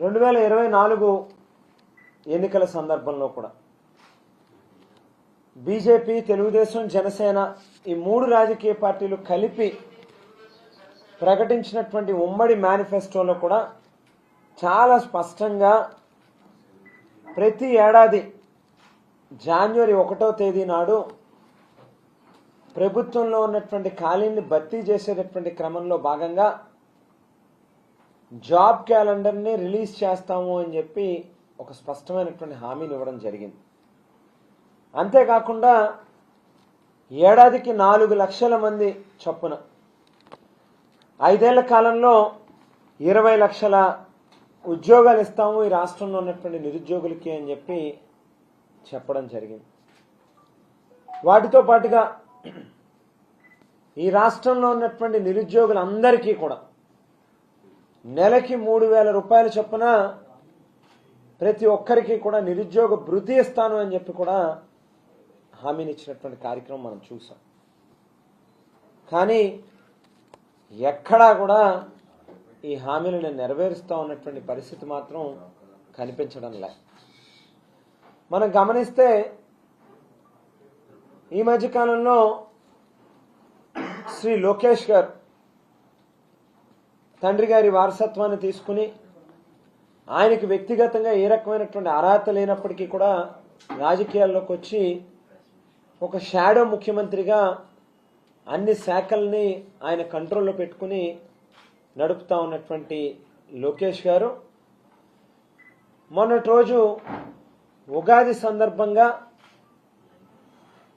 2024 ఎన్నికల సందర్భంలో కూడా బీజేపీ, తెలుగుదేశం, జనసేన ఈ మూడు రాజకీయ పార్టీలు కలిపి ప్రకటించినటువంటి ఉమ్మడి మేనిఫెస్టోలో కూడా చాలా స్పష్టంగా ప్రతి ఏడాది జనవరి 1వ తేదీ నాడు ప్రభుత్వంలో ఉన్నటువంటి ఖాళీని భర్తీ చేసేటటువంటి క్రమంలో భాగంగా జాబ్ క్యాలెండర్ని రిలీజ్ చేస్తాము అని చెప్పి ఒక స్పష్టమైనటువంటి హామీని ఇవ్వడం జరిగింది. అంతేకాకుండా ఏడాదికి 4 లక్షల మంది చొప్పున 5 ఏళ్ల కాలంలో 20 లక్షల ఉద్యోగాలు ఇస్తాము ఈ రాష్ట్రంలో ఉన్నటువంటి నిరుద్యోగులకి అని చెప్పి చెప్పడం జరిగింది. వాటితో పాటుగా ఈ రాష్ట్రంలో ఉన్నటువంటి నిరుద్యోగులందరికీ కూడా నెలకి 3,000 రూపాయల చొప్పున ప్రతి ఒక్కరికి కూడా నిరుద్యోగ భృతి ఇస్తాను అని చెప్పి కూడా హామీని ఇచ్చినటువంటి కార్యక్రమం మనం చూసాం. కానీ ఎక్కడా కూడా ఈ హామీలను నెరవేరుస్తూ ఉన్నటువంటి పరిస్థితి మాత్రం కనిపించడం లే. మనం గమనిస్తే ఈ మధ్యకాలంలో శ్రీ లోకేష్ గారు తండ్రి గారి వారసత్వాన్ని తీసుకుని ఆయనకి వ్యక్తిగతంగా ఏ రకమైనటువంటి అర్హత లేనప్పటికీ కూడా రాజకీయాల్లోకి వచ్చి ఒక షాడో ముఖ్యమంత్రిగా అన్ని శాఖల్ని ఆయన కంట్రోల్లో పెట్టుకుని నడుపుతా ఉన్నటువంటి లోకేష్ గారు మొన్నటి రోజు ఉగాది సందర్భంగా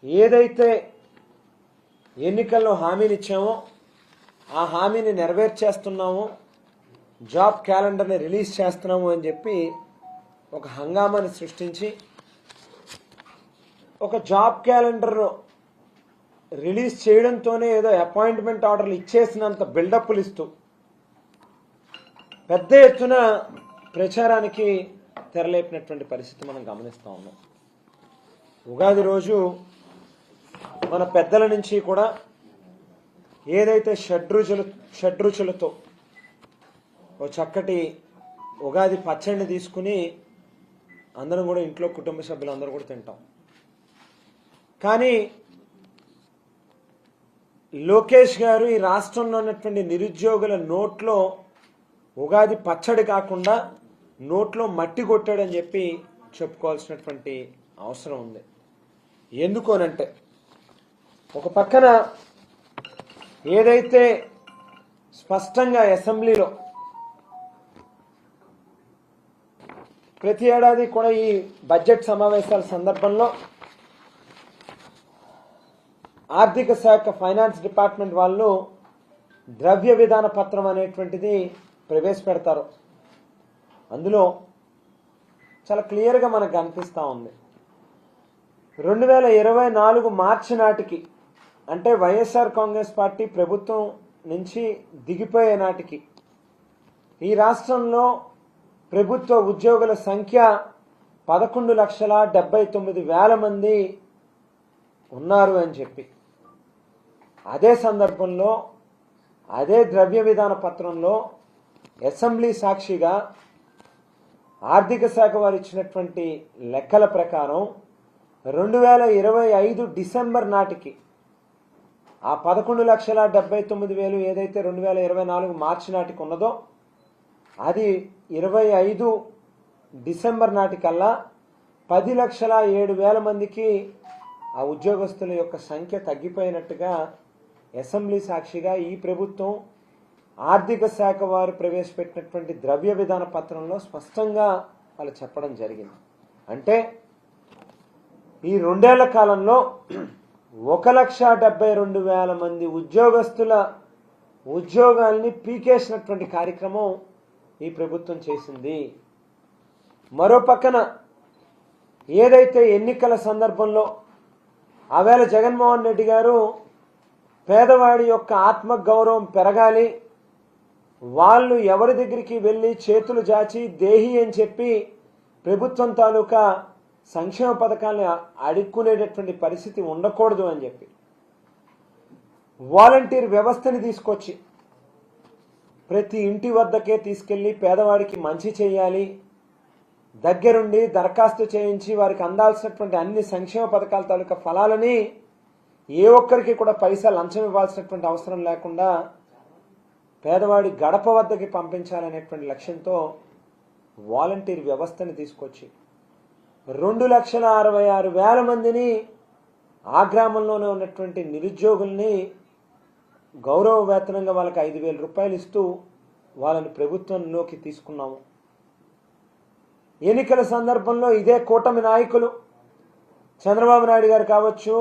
ఏదైతే ఎన్నికల్లో హామీని ఇచ్చామో ఆ హామీని నెరవేర్చేస్తున్నాము, జాబ్ క్యాలెండర్ని రిలీజ్ చేస్తున్నాము అని చెప్పి ఒక హంగామాని సృష్టించి ఒక జాబ్ క్యాలెండర్ రిలీజ్ చేయడంతోనే ఏదో అపాయింట్మెంట్ ఆర్డర్లు ఇచ్చేసినంత బిల్డప్లు ఇస్తూ పెద్ద ఎత్తున ప్రచారానికి తెరలేపినటువంటి పరిస్థితి మనం గమనిస్తూ ఉన్నాం. ఉగాది రోజు మన పెద్దల నుంచి కూడా ఏదైతే షడ్రుచులతో ఓ చక్కటి ఉగాది పచ్చడిని తీసుకుని అందరం కూడా ఇంట్లో కుటుంబ సభ్యులు అందరూ కూడా తింటాం. కానీ లోకేష్ గారు ఈ రాష్ట్రంలో ఉన్నటువంటి నిరుద్యోగుల నోట్లో ఉగాది పచ్చడి కాకుండా నోట్లో మట్టి కొట్టాడని చెప్పి చెప్పుకోవాల్సినటువంటి అవసరం ఉంది. ఎందుకోనంటే ఒక పక్కన ఏదైతే స్పష్టంగా అసెంబ్లీలో ప్రతి ఏడాది కూడా ఈ బడ్జెట్ సమావేశాల సందర్భంలో ఆర్థిక శాఖ ఫైనాన్స్ డిపార్ట్మెంట్ వాళ్ళు ద్రవ్య విధాన పత్రం అనేటువంటిది ప్రవేశపెడతారు. అందులో చాలా క్లియర్గా మనకు కనిపిస్తూ ఉంది 2024 మార్చి నాటికి, అంటే వైఎస్ఆర్ కాంగ్రెస్ పార్టీ ప్రభుత్వం నుంచి దిగిపోయే నాటికి ఈ రాష్ట్రంలో ప్రభుత్వ ఉద్యోగుల సంఖ్య 11,79,000 మంది ఉన్నారు అని చెప్పి, అదే సందర్భంలో అదే ద్రవ్య విధాన పత్రంలో అసెంబ్లీ సాక్షిగా ఆర్థిక శాఖ వారు ఇచ్చినటువంటి లెక్కల ప్రకారం 2025 డిసెంబర్ నాటికి ఆ 11,79,000 ఏదైతే 2024 మార్చి నాటికి ఉన్నదో అది 25 డిసెంబర్ నాటికల్లా 10,07,000 మందికి ఆ ఉద్యోగస్తుల యొక్క సంఖ్య తగ్గిపోయినట్టుగా అసెంబ్లీ సాక్షిగా ఈ ప్రభుత్వం ఆర్థిక శాఖ వారు ప్రవేశపెట్టినటువంటి ద్రవ్య విధాన పత్రంలో స్పష్టంగా వాళ్ళు చెప్పడం జరిగింది. అంటే ఈ 2 ఏళ్ల కాలంలో 1,72,000 మంది ఉద్యోగస్తుల ఉద్యోగాల్ని పీకేసినటువంటి కార్యక్రమం ఈ ప్రభుత్వం చేసింది. మరో పక్కన ఏదైతే ఎన్నికల సందర్భంలో ఆవేళ జగన్మోహన్ రెడ్డి గారు పేదవాడి యొక్క ఆత్మగౌరవం పెరగాలి, వాళ్ళు ఎవరి దగ్గరికి వెళ్ళి చేతులు జాచి దేహి అని చెప్పి ప్రభుత్వం తాలూకా సంక్షేమ పథకాలను అడుక్కునేటటువంటి పరిస్థితి ఉండకూడదు అని చెప్పి వాలంటీర్ వ్యవస్థని తీసుకొచ్చి ప్రతి ఇంటి వద్దకే తీసుకెళ్లి పేదవాడికి మంచి చేయాలి, దగ్గరుండి దరఖాస్తు చేయించి వారికి అందాల్సినటువంటి అన్ని సంక్షేమ పథకాల తాలూకా ఫలాలని ఏ ఒక్కరికి కూడా పైసా లంచం ఇవ్వాల్సినటువంటి అవసరం లేకుండా పేదవాడి గడప వద్దకి పంపించాలనేటువంటి లక్ష్యంతో వాలంటీర్ వ్యవస్థని తీసుకొచ్చి 2,66,000 మందిని ఆ గ్రామంలోనే ఉన్నటువంటి నిరుద్యోగుల్ని గౌరవ వేతనంగా వాళ్ళకి 5,000 రూపాయలు ఇస్తూ వాళ్ళని ప్రభుత్వంలోకి తీసుకున్నాము. ఎన్నికల సందర్భంలో ఇదే కూటమి నాయకులు చంద్రబాబు నాయుడు గారు కావచ్చు,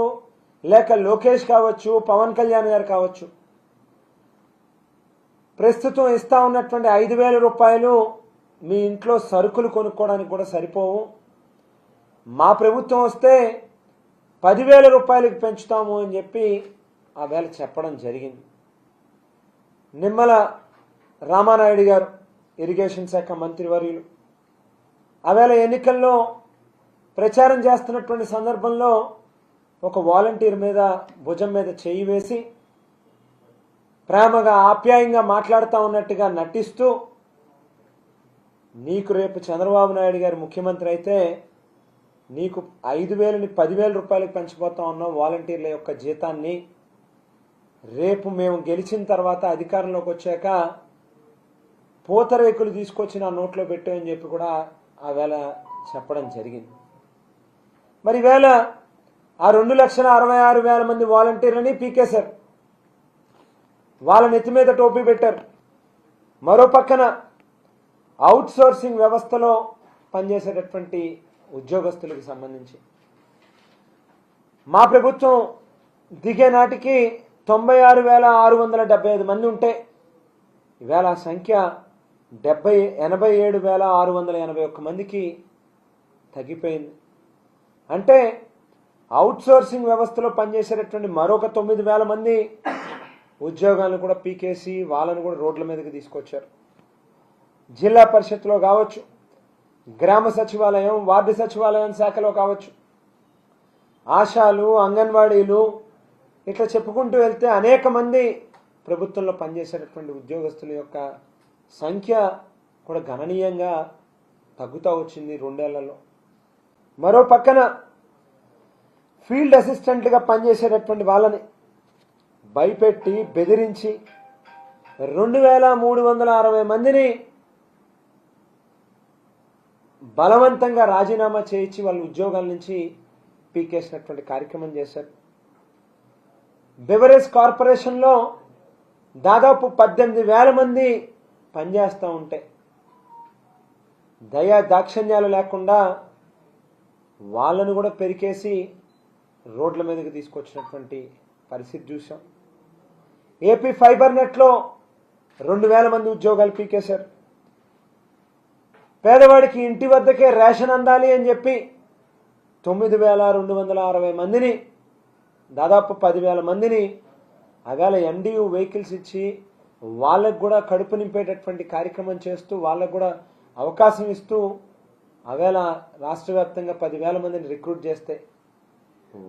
లేక లోకేష్ కావచ్చు, పవన్ కళ్యాణ్ గారు కావచ్చు, ప్రస్తుతం ఇస్తా ఉన్నటువంటి 5,000 రూపాయలు మీ ఇంట్లో సరుకులు కొనుక్కోవడానికి కూడా సరిపోవు, మా ప్రభుత్వం వస్తే 10,000 రూపాయలకి పెంచుతాము అని చెప్పి ఆ వేళ చెప్పడం జరిగింది. నిమ్మల రామానాయుడు గారు ఇరిగేషన్ శాఖ మంత్రివర్యులు ఆవేళ ఎన్నికల్లో ప్రచారం చేస్తున్నటువంటి సందర్భంలో ఒక వాలంటీర్ మీద భుజం మీద చేయి వేసి ప్రేమగా ఆప్యాయంగా మాట్లాడుతూ ఉన్నట్టుగా నటిస్తూ, నీకు రేపు చంద్రబాబు నాయుడు గారు ముఖ్యమంత్రి అయితే నీకు 5,000ని 10,000 రూపాయలకు పెంచిపోతా ఉన్నాం వాలంటీర్ల యొక్క జీతాన్ని, రేపు మేము గెలిచిన తర్వాత అధికారంలోకి వచ్చాక పూతరేకులు తీసుకొచ్చి నా నోట్లో పెట్టామని చెప్పి కూడా ఆ వేళ చెప్పడం జరిగింది. మరి వేళ ఆ 2,66,000 మంది వాలంటీర్లని పీకేశారు, వాళ్ళ నెత్తి మీద టోపీ పెట్టారు. మరో పక్కన అవుట్ సోర్సింగ్ వ్యవస్థలో పనిచేసేటటువంటి ఉద్యోగస్తులకు సంబంధించి మా ప్రభుత్వం దిగే నాటికి 96,675 మంది ఉంటే ఈవేళ ఆ సంఖ్య 87,681 మందికి తగ్గిపోయింది. అంటే అవుట్ సోర్సింగ్ వ్యవస్థలో పనిచేసేటటువంటి మరొక 9,000 మంది ఉద్యోగాలను కూడా పీకేసి వాళ్ళను కూడా రోడ్ల మీదకి తీసుకొచ్చారు. జిల్లా పరిషత్లో కావచ్చు, గ్రామ సచివాలయం, వార్డు సచివాలయం శాఖలో కావచ్చు, ఆశాలు, అంగన్వాడీలు, ఇట్లా చెప్పుకుంటూ వెళ్తే అనేక మంది ప్రభుత్వంలో పనిచేసేటటువంటి ఉద్యోగస్తుల యొక్క సంఖ్య కూడా గణనీయంగా తగ్గుతూ వచ్చింది 2 ఏళ్లలో. మరో పక్కన ఫీల్డ్ అసిస్టెంట్లుగా పనిచేసేటటువంటి వాళ్ళని భయపెట్టి బెదిరించి 2,360 మందిని బలవంతంగా రాజీనామా చేయించి వాళ్ళ ఉద్యోగాల నుంచి పీకేసినటువంటి కార్యక్రమం చేశారు. బెవరేజ్ కార్పొరేషన్లో దాదాపు 18,000 మంది పనిచేస్తూ ఉంటే దయా దాక్షిణ్యాలు లేకుండా వాళ్ళను కూడా పెరికేసి రోడ్ల మీదకి తీసుకొచ్చినటువంటి పరిస్థితి చూసాం. ఏపీ ఫైబర్ నెట్లో 2,000 మంది ఉద్యోగాలు పీకేశారు. పేదవాడికి ఇంటి వద్దకే రేషన్ అందాలి అని చెప్పి 9,260 మందిని, దాదాపు 10,000 మందిని అగాల ఎండియు వెహికల్స్ ఇచ్చి వాళ్ళకు కూడా కడుపు నింపేటటువంటి కార్యక్రమం చేస్తూ వాళ్ళకు కూడా అవకాశం ఇస్తూ అవేళ రాష్ట్ర వ్యాప్తంగా 10,000 మందిని రిక్రూట్ చేస్తే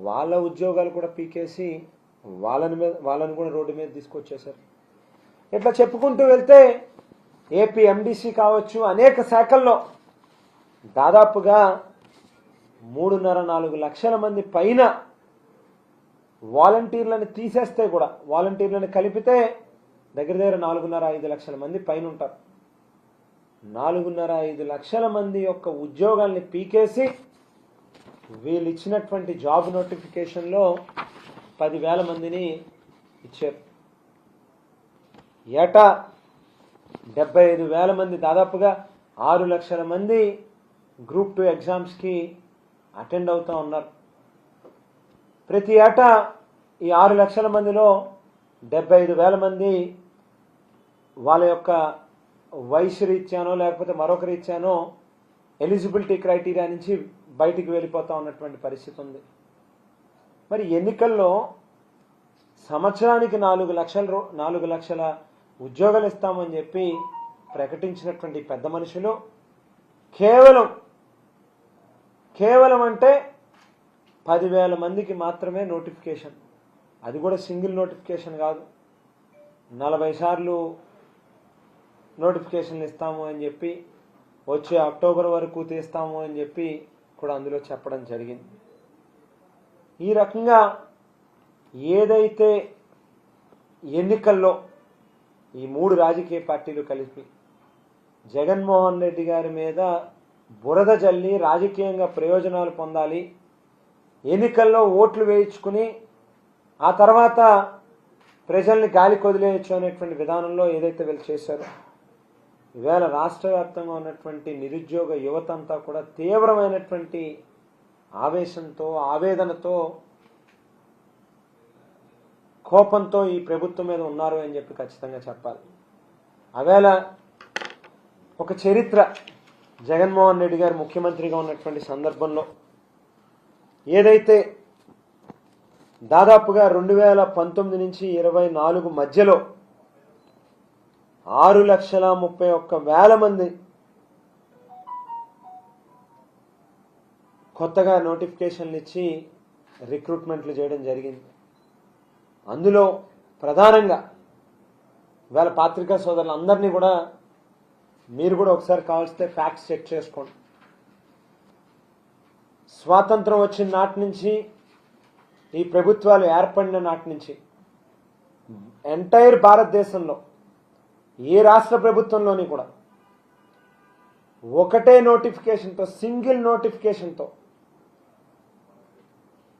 వాళ్ళ ఉద్యోగాలు కూడా పీకేసి వాళ్ళని కూడా రోడ్డు మీద తీసుకొచ్చేశారు. ఇట్లా చెప్పుకుంటూ వెళ్తే ఏపీ ఎండిసి కావచ్చు, అనేక శాఖల్లో దాదాపుగా 3.5-4 లక్షల మంది పైన వాలంటీర్లను తీసేస్తే కూడా, వాలంటీర్లను కలిపితే దగ్గర 4.5 లక్షల మంది పైన ఉంటారు. 4.5 లక్షల మంది యొక్క ఉద్యోగాల్ని పీకేసి వీళ్ళు ఇచ్చినటువంటి జాబ్ నోటిఫికేషన్లో 10,000 మందిని ఇచ్చారు. ఏటా 75,000 మంది, దాదాపుగా 6 లక్షల మంది గ్రూప్ 2 ఎగ్జామ్స్కి అటెండ్ అవుతూ ఉన్నారు. ప్రతి ఏటా ఈ 6 లక్షల మందిలో 75,000 మంది వాళ్ళ యొక్క వయసు రీత్యానో లేకపోతే మరొక రీత్యానో ఎలిజిబిలిటీ క్రైటీరియా నుంచి బయటికి వెళ్ళిపోతూ ఉన్నటువంటి పరిస్థితి ఉంది. మరి ఎన్నికల్లో సంవత్సరానికి 4 లక్షల ఉద్యోగాలు ఇస్తామని చెప్పి ప్రకటించినటువంటి పెద్ద మనుషులు కేవలం అంటే 10,000 మందికి మాత్రమే నోటిఫికేషన్, అది కూడా సింగిల్ నోటిఫికేషన్ కాదు, 40 సార్లు నోటిఫికేషన్లు ఇస్తాము అని చెప్పి, వచ్చే అక్టోబర్ వరకు తీస్తాము అని చెప్పి కూడా అందులో చెప్పడం జరిగింది. ఈ రకంగా ఏదైతే ఎన్నికల్లో ఈ 3 రాజకీయ పార్టీలు కలిపి జగన్మోహన్ రెడ్డి గారి మీద బురద జల్లి రాజకీయంగా ప్రయోజనాలు పొందాలి, ఎన్నికల్లో ఓట్లు వేయించుకుని ఆ తర్వాత ప్రజల్ని గాలి కొదిలేయచ్చు అనేటువంటి విధానంలో ఏదైతే వీళ్ళు చేశారో, ఈవేళ రాష్ట్ర వ్యాప్తంగా ఉన్నటువంటి నిరుద్యోగ యువత అంతా కూడా తీవ్రమైనటువంటి ఆవేశంతో, ఆవేదనతో, కోపంతో ఈ ప్రభుత్వం మీద ఉన్నారు అని చెప్పి ఖచ్చితంగా చెప్పాలి. ఆవేళ ఒక చరిత్ర, జగన్మోహన్ రెడ్డి గారు ముఖ్యమంత్రిగా ఉన్నటువంటి సందర్భంలో ఏదైతే దాదాపుగా 2019 నుంచి 24 మధ్యలో 6,31,000 మంది కొత్తగా నోటిఫికేషన్లు ఇచ్చి రిక్రూట్మెంట్లు చేయడం జరిగింది. అందులో ప్రధానంగా ఇవాళ పాత్రికా సోదరులందరినీ కూడా మీరు కూడా ఒకసారి కావాల్సితే ఫ్యాక్ట్స్ చెక్ చేసుకోండి. స్వాతంత్రం వచ్చిన నాటి నుంచి, ఈ ప్రభుత్వాలు ఏర్పడిన నాటి నుంచి ఎంటైర్ భారతదేశంలో ఏ రాష్ట్ర ప్రభుత్వంలోని కూడా ఒకటే నోటిఫికేషన్తో, సింగిల్ నోటిఫికేషన్తో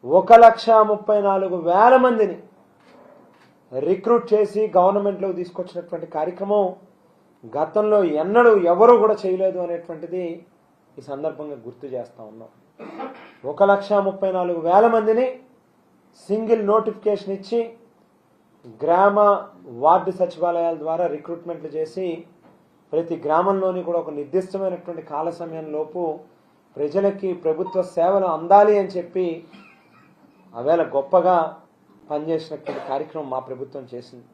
1,34,000 మందిని రిక్రూట్ చేసి గవర్నమెంట్లోకి తీసుకొచ్చినటువంటి కార్యక్రమం గతంలో ఎన్నడూ ఎవరు కూడా చేయలేదు అనేటువంటిది ఈ సందర్భంగా గుర్తు చేస్తా ఉన్నాం. 1,34,000 మందిని సింగిల్ నోటిఫికేషన్ ఇచ్చి గ్రామ వార్డు సచివాలయాల ద్వారా రిక్రూట్మెంట్లు చేసి ప్రతి గ్రామంలోని కూడా ఒక నిర్దిష్టమైనటువంటి కాల సమయంలోపు ప్రజలకి ప్రభుత్వ సేవలు అందాలి అని చెప్పి ఆవేళ గొప్పగా పనిచేసినటువంటి కార్యక్రమం మా ప్రభుత్వం చేసింది.